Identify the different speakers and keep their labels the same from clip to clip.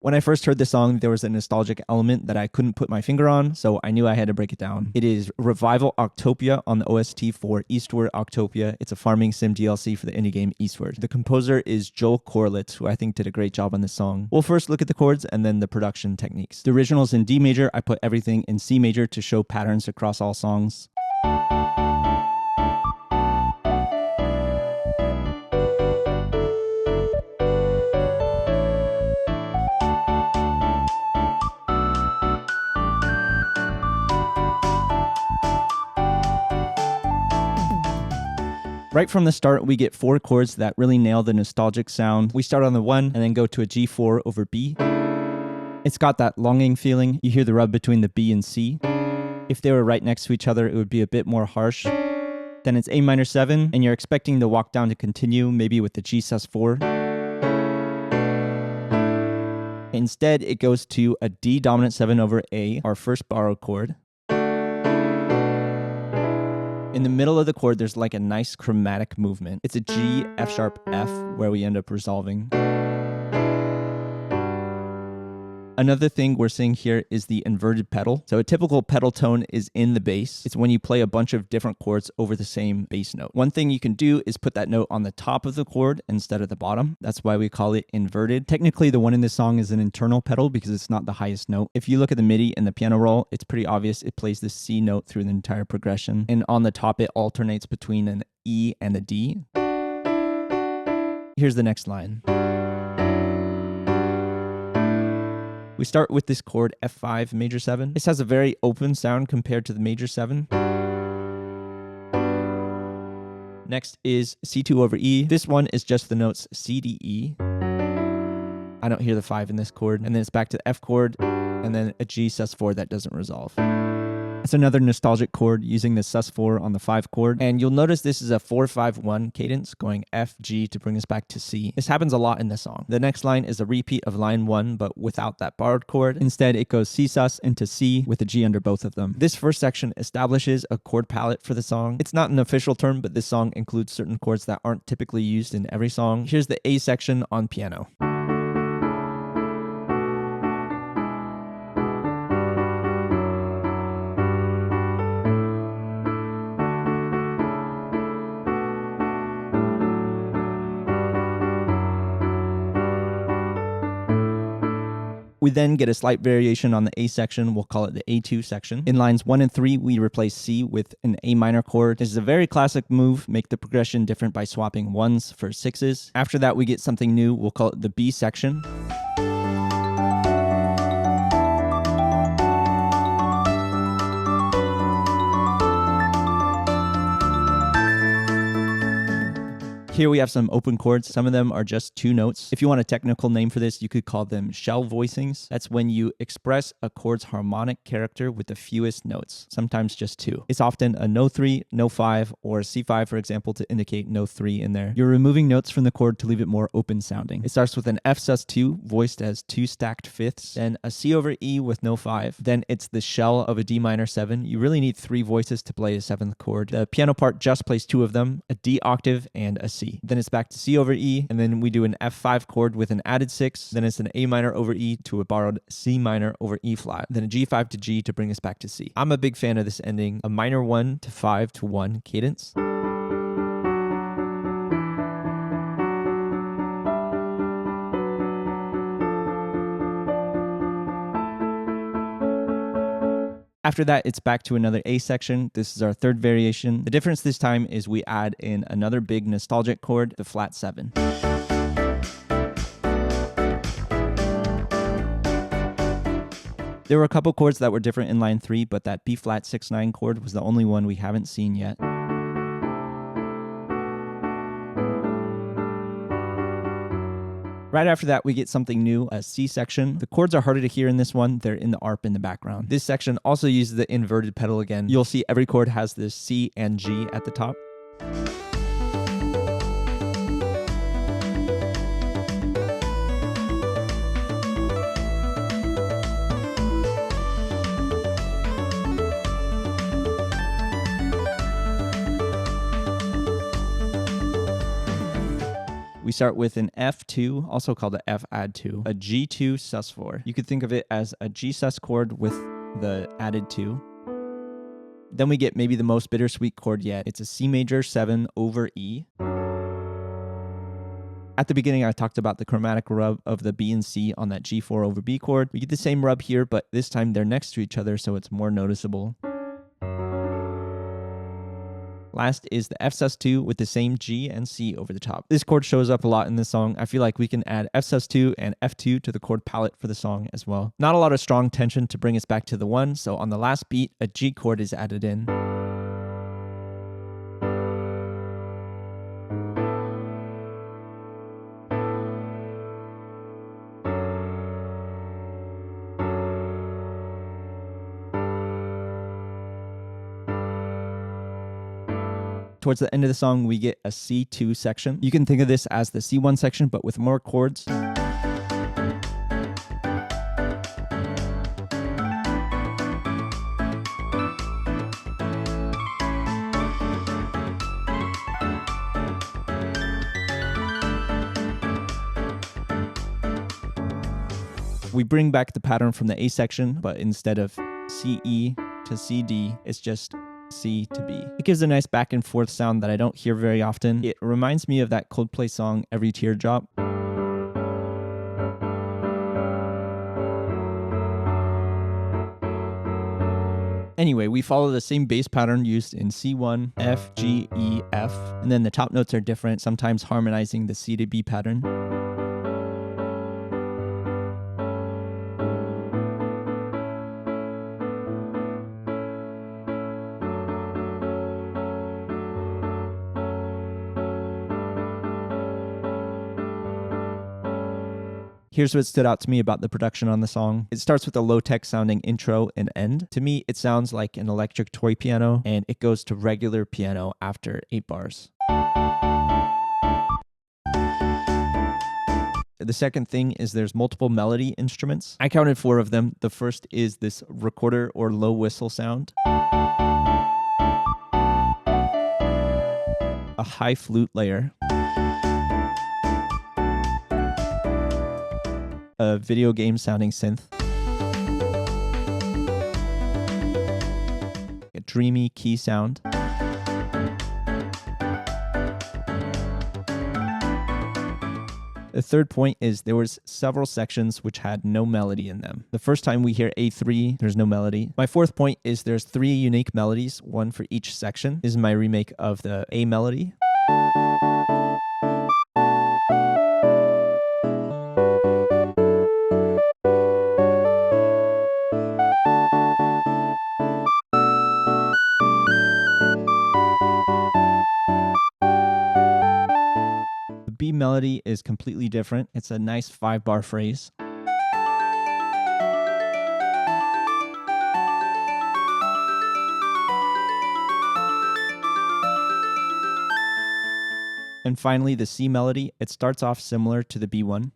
Speaker 1: When I first heard this song, there was a nostalgic element that I couldn't put my finger on, so I knew I had to break it down. It is Revival Octopia on the OST for Eastward Octopia. It's a farming sim DLC for the indie game Eastward. The composer is Joel Corlett, who I think did a great job on this song. We'll first look at the chords and then the production techniques. The original is in D major. I put everything in C major to show patterns across all songs. Right from the start, we get 4 chords that really nail the nostalgic sound. We start on the 1 and then go to a G4 over B. It's got that longing feeling. You hear the rub between the B and C. If they were right next to each other, it would be a bit more harsh. Then it's A minor 7, and you're expecting the walk down to continue, maybe with the G sus4. Instead, it goes to a D dominant 7 over A, our first borrowed chord. In the middle of the chord, there's like a nice chromatic movement. It's a G, F sharp, F, where we end up resolving. Another thing we're seeing here is the inverted pedal. So a typical pedal tone is in the bass. It's when you play a bunch of different chords over the same bass note. One thing you can do is put that note on the top of the chord instead of the bottom. That's why we call it inverted. Technically, the one in this song is an internal pedal because it's not the highest note. If you look at the MIDI and the piano roll, it's pretty obvious it plays the C note through the entire progression. And on the top, it alternates between an E and a D. Here's the next line. We start with this chord F5 major 7. This has a very open sound compared to the major 7. Next is C2 over E. This one is just the notes C, D, E. I don't hear the 5 in this chord. And then it's back to the F chord and then a G sus4 that doesn't resolve. It's another nostalgic chord using the sus4 on the 5 chord. And you'll notice this is a 4-5-1 cadence going F, G to bring us back to C. This happens a lot in the song. The next line is a repeat of line 1, but without that borrowed chord. Instead, it goes C sus into C with a G under both of them. This first section establishes a chord palette for the song. It's not an official term, but this song includes certain chords that aren't typically used in every song. Here's the A section on piano. We then get a slight variation on the A section. We'll call it the A2 section. In lines 1 and 3, we replace C with an A minor chord. This is a very classic move. Make the progression different by swapping 1s for 6s. After that, we get something new. We'll call it the B section. Here we have some open chords. Some of them are just 2 notes. If you want a technical name for this, you could call them shell voicings. That's when you express a chord's harmonic character with the fewest notes, sometimes just 2. It's often a no 3, no 5, or C5, for example, to indicate no 3 in there. You're removing notes from the chord to leave it more open sounding. It starts with an F sus2, voiced as 2 stacked fifths, then a C over E with no 5. Then it's the shell of a D minor 7. You really need 3 voices to play a 7th chord. The piano part just plays 2 of them, a D octave and a C. Then it's back to C over E, and then we do an F5 chord with an added 6. Then it's an A minor over E to a borrowed C minor over E flat. Then a G5 to G to bring us back to C. I'm a big fan of this ending, a minor 1 to 5 to 1 cadence. After that, it's back to another A section. This is our 3rd variation. The difference this time is we add in another big nostalgic chord, the flat 7. There were a couple chords that were different in line 3, but that B flat 6-9 chord was the only one we haven't seen yet. Right after that, we get something new, a C section. The chords are harder to hear in this one. They're in the ARP in the background. This section also uses the inverted pedal again. You'll see every chord has this C and G at the top. We We start with an F2, also called a F add 2, a G2 sus4. You could think of it as a G sus chord with the added 2. Then we get maybe the most bittersweet chord yet. It's a C major 7 over E. At the beginning, I talked about the chromatic rub of the B and C on that G4 over B chord. We get the same rub here, but this time they're next to each other, so it's more noticeable. Last is the F sus2 with the same G and C over the top. This chord shows up a lot in this song. I feel like we can add F sus2 and F2 to the chord palette for the song as well. Not a lot of strong tension to bring us back to the 1, so on the last beat, a G chord is added in. Towards the end of the song, we get a C2 section. You can think of this as the C1 section, but with more chords. We bring back the pattern from the A section, but instead of CE to CD, it's just C to B. It gives a nice back and forth sound that I don't hear very often. It reminds me of that Coldplay song, Every Teardrop. Anyway, we follow the same bass pattern used in C1, F, G, E, F, and then the top notes are different, sometimes harmonizing the C to B pattern. Here's what stood out to me about the production on the song. It starts with a low-tech sounding intro and end. To me, it sounds like an electric toy piano, and it goes to regular piano after 8 bars. The second thing is there's multiple melody instruments. I counted 4 of them. The first is this recorder or low whistle sound, a high flute layer, a video game sounding synth, a dreamy key sound, the third point is there was several sections which had no melody in them. The first time we hear A3, there's no melody. My fourth point is there's 3 unique melodies, one for each section. This is my remake of the A melody. B melody is completely different. It's a nice 5-bar phrase. And finally, the C melody. It starts off similar to the B1.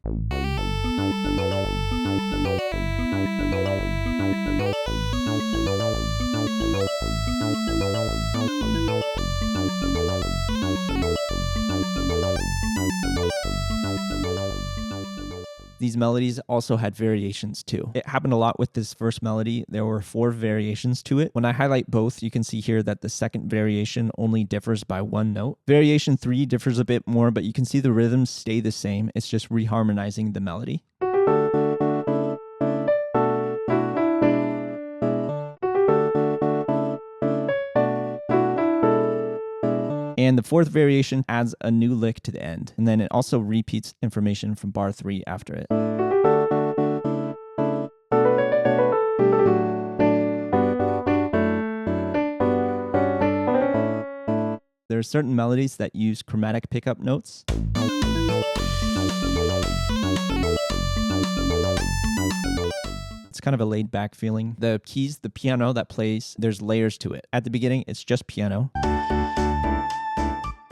Speaker 1: These melodies also had variations too. It happened a lot with this first melody. There were 4 variations to it. When I highlight both, you can see here that the second variation only differs by 1 note. Variation 3 differs a bit more, but you can see the rhythms stay the same. It's just reharmonizing the melody. And the 4th variation adds a new lick to the end, and then it also repeats information from bar 3 after it. There are certain melodies that use chromatic pickup notes. It's kind of a laid-back feeling. The keys, the piano that plays, there's layers to it. At the beginning, it's just piano.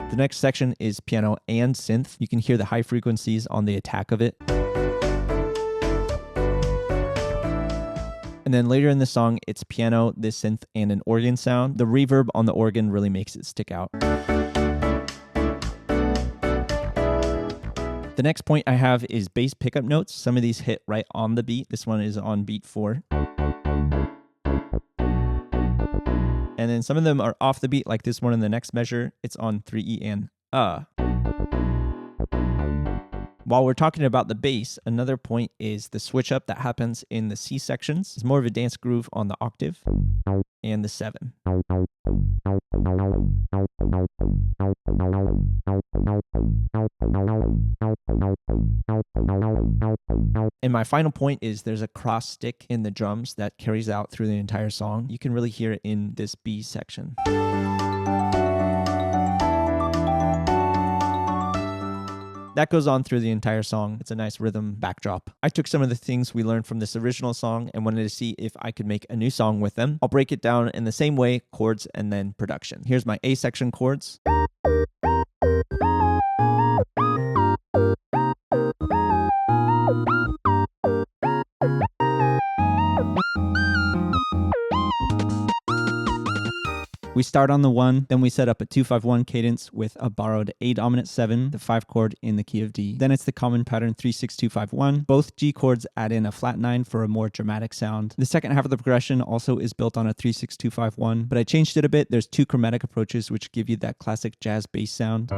Speaker 1: The next section is piano and synth. You can hear the high frequencies on the attack of it. And then later in the song, it's piano, this synth, and an organ sound. The reverb on the organ really makes it stick out. The next point I have is bass pickup notes. Some of these hit right on the beat. This one is on beat 4. And then some of them are off the beat, like this one in the next measure. It's on 3E and While we're talking about the bass, another point is the switch up that happens in the C sections. It's more of a dance groove on the octave and the 7. And my final point is there's a cross stick in the drums that carries out through the entire song. You can really hear it in this B section. That goes on through the entire song. It's a nice rhythm backdrop. I took some of the things we learned from this original song and wanted to see if I could make a new song with them. I'll break it down in the same way, chords and then production. Here's my A section chords. We start on the 1, then we set up a 2-5-1 cadence with a borrowed A dominant 7, the 5 chord in the key of D. Then it's the common pattern 3-6-2-5-1. Both G chords add in a flat 9 for a more dramatic sound. The second half of the progression also is built on a 3-6-2-5-1, but I changed it a bit. There's 2 chromatic approaches which give you that classic jazz bass sound.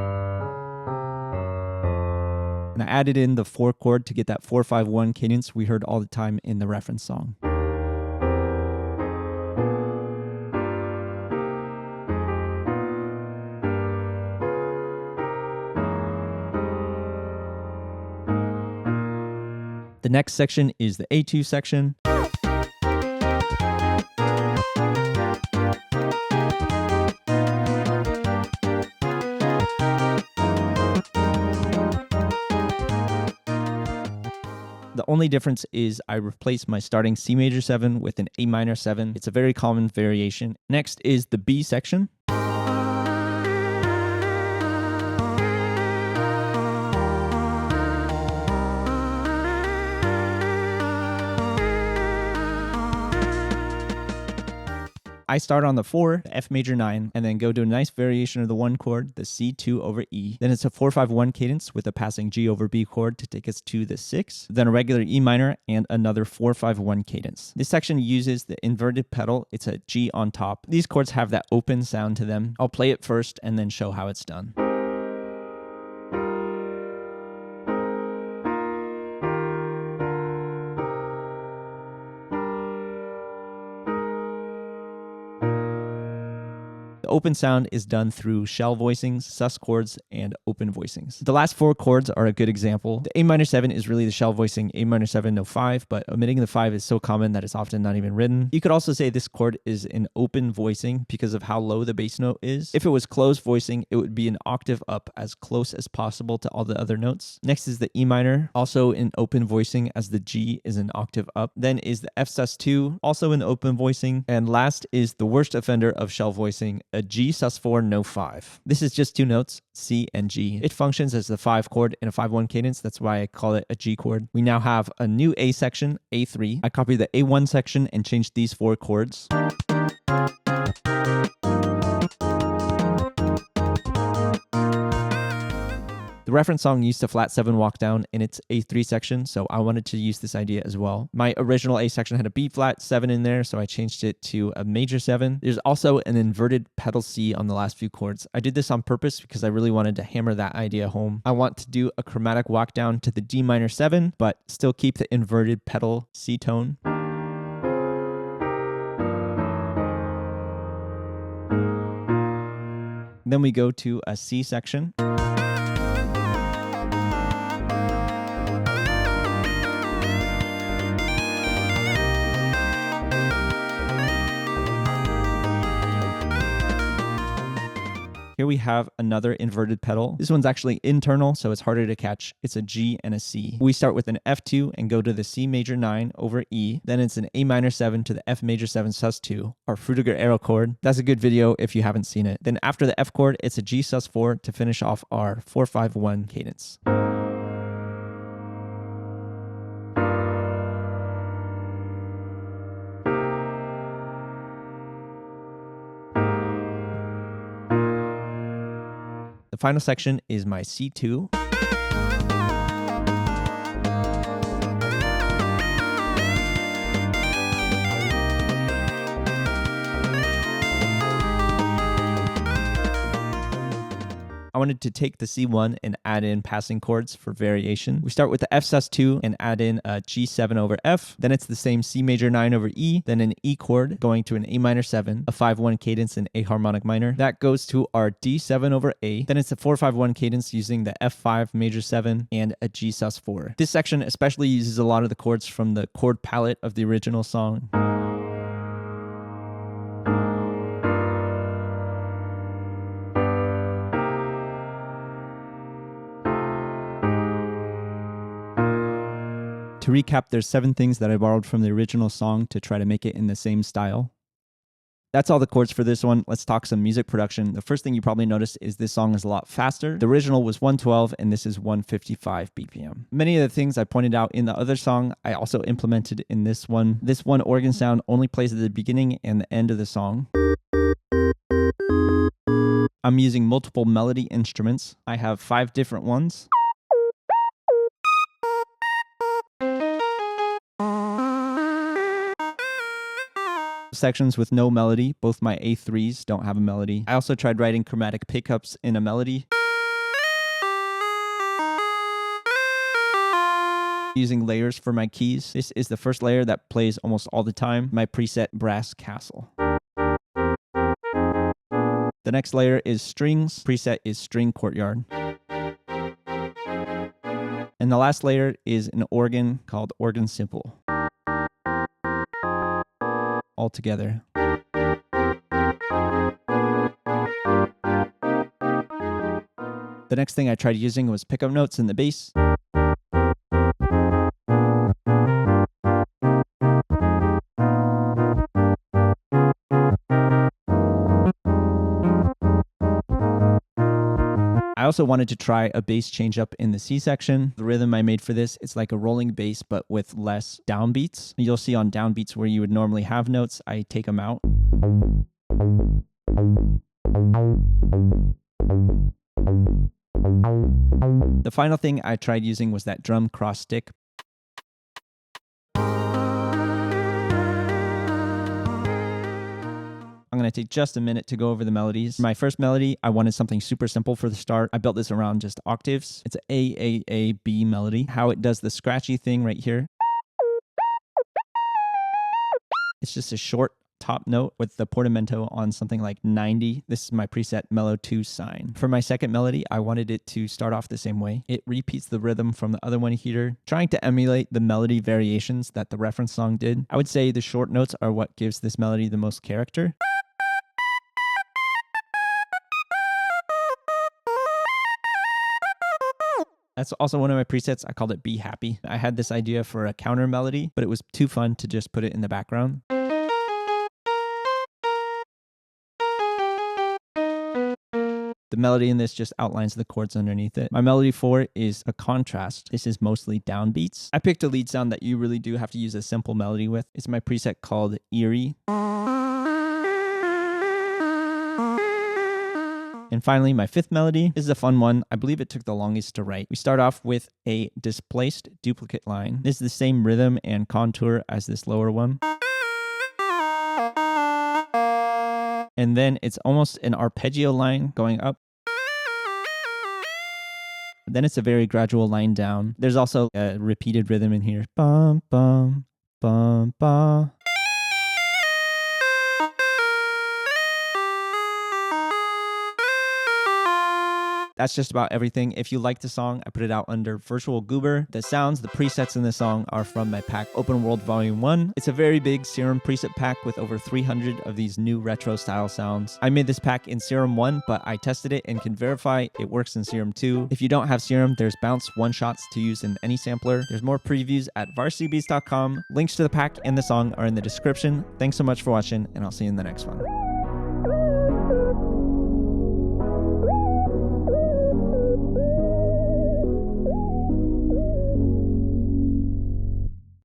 Speaker 1: And I added in the 4 chord to get that 4-5-1 cadence we heard all the time in the reference song. The next section is the A2 section. The only difference is I replaced my starting C major 7 with an A minor 7. It's a very common variation. Next is the B section. I start on the 4, the F major 9, and then go to a nice variation of the 1 chord, the C2 over E. Then it's a 4-5-1 cadence with a passing G over B chord to take us to the 6, then a regular E minor and another 4-5-1 cadence. This section uses the inverted pedal. It's a G on top. These chords have that open sound to them. I'll play it first and then show how it's done. The open sound is done through shell voicings, sus chords, and open voicings. The last 4 chords are a good example. The A minor 7 is really the shell voicing A minor 7, no 5, but omitting the 5 is so common that it's often not even written. You could also say this chord is an open voicing because of how low the bass note is. If it was closed voicing, it would be an octave up as close as possible to all the other notes. Next is the E minor, also an open voicing as the G is an octave up. Then is the F sus2, also an open voicing. And last is the worst offender of shell voicing, a G sus4 no 5. This is just 2 notes, C and G. It functions as the 5 chord in a 5-1 cadence. That's why I call it a G chord. We now have a new A section, A3. I copied the A1 section and changed these 4 chords. The reference song used a flat 7 walk down in its A3 section, so I wanted to use this idea as well. My original A section had a B flat 7 in there, so I changed it to a major 7. There's also an inverted pedal C on the last few chords. I did this on purpose because I really wanted to hammer that idea home. I want to do a chromatic walk down to the D minor 7, but still keep the inverted pedal C tone. Then we go to a C section. Here we have another inverted pedal. This one's actually internal, so it's harder to catch. It's a G and a C. We start with an F2 and go to the C major 9 over E. Then it's an A minor 7 to the F major 7 sus2, our Frutiger Aero chord. That's a good video if you haven't seen it. Then after the F chord, it's a G sus4 to finish off our 4-5-1 cadence. The final section is my C2. wanted to take the C1 and add in passing chords for variation. We start with the F sus2 and add in a G7 over F. Then it's the same C major 9 over E, then an E chord going to an A minor 7, a 5-1 cadence in A harmonic minor. That goes to our D7 over A. Then it's a 4-5-1 cadence using the F5 major 7 and a G sus4. This section especially uses a lot of the chords from the chord palette of the original song. To recap, there's 7 things that I borrowed from the original song to try to make it in the same style. That's all the chords for this one. Let's talk some music production. The first thing you probably noticed is this song is a lot faster. The original was 112 and this is 155 BPM. Many of the things I pointed out in the other song, I also implemented in this one. This one organ sound only plays at the beginning and the end of the song. I'm using multiple melody instruments. I have 5 different ones. Sections with no melody. Both my A3s don't have a melody. I also tried writing chromatic pickups in a melody. Using layers for my keys. This is the first layer that plays almost all the time, my preset Brass Castle. The next layer is strings. Preset is String Courtyard. And the last layer is an organ called Organ Simple. All together. The next thing I tried using was pickup notes in the bass. I also wanted to try a bass change up in the C section. The rhythm I made for this, it's like a rolling bass, but with less downbeats. You'll see on downbeats where you would normally have notes, I take them out. The final thing I tried using was that drum cross stick. I'm going to take just a minute to go over the melodies. For my first melody, I wanted something super simple for the start. I built this around just octaves. It's an A-A-A-B melody. How it does the scratchy thing right here. It's just a short top note with the portamento on something like 90. This is my preset Mellow 2 sine. For my second melody, I wanted it to start off the same way. It repeats the rhythm from the other one here, trying to emulate the melody variations that the reference song did. I would say the short notes are what gives this melody the most character. That's also one of my presets. I called it Be Happy. I had this idea for a counter melody, but it was too fun to just put it in the background. The melody in this just outlines the chords underneath it. My melody 4 is a contrast. This is mostly downbeats. I picked a lead sound that you really do have to use a simple melody with. It's my preset called Eerie. And finally, my fifth melody. This is a fun one. I believe it took the longest to write. We start off with a displaced duplicate line. This is the same rhythm and contour as this lower one. And then it's almost an arpeggio line going up. Then it's a very gradual line down. There's also a repeated rhythm in here. Bum, bum, bum, bum. That's just about everything. If you like the song, I put it out under Virtual Goober. The sounds, the presets in the song are from my pack Open World Volume 1. It's a very big Serum preset pack with over 300 of these new retro style sounds. I made this pack in Serum 1, but I tested it and can verify it works in Serum 2. If you don't have Serum, there's bounce one-shots to use in any sampler. There's more previews at varsitybeats.com. Links to the pack and the song are in the description. Thanks so much for watching, and I'll see you in the next one.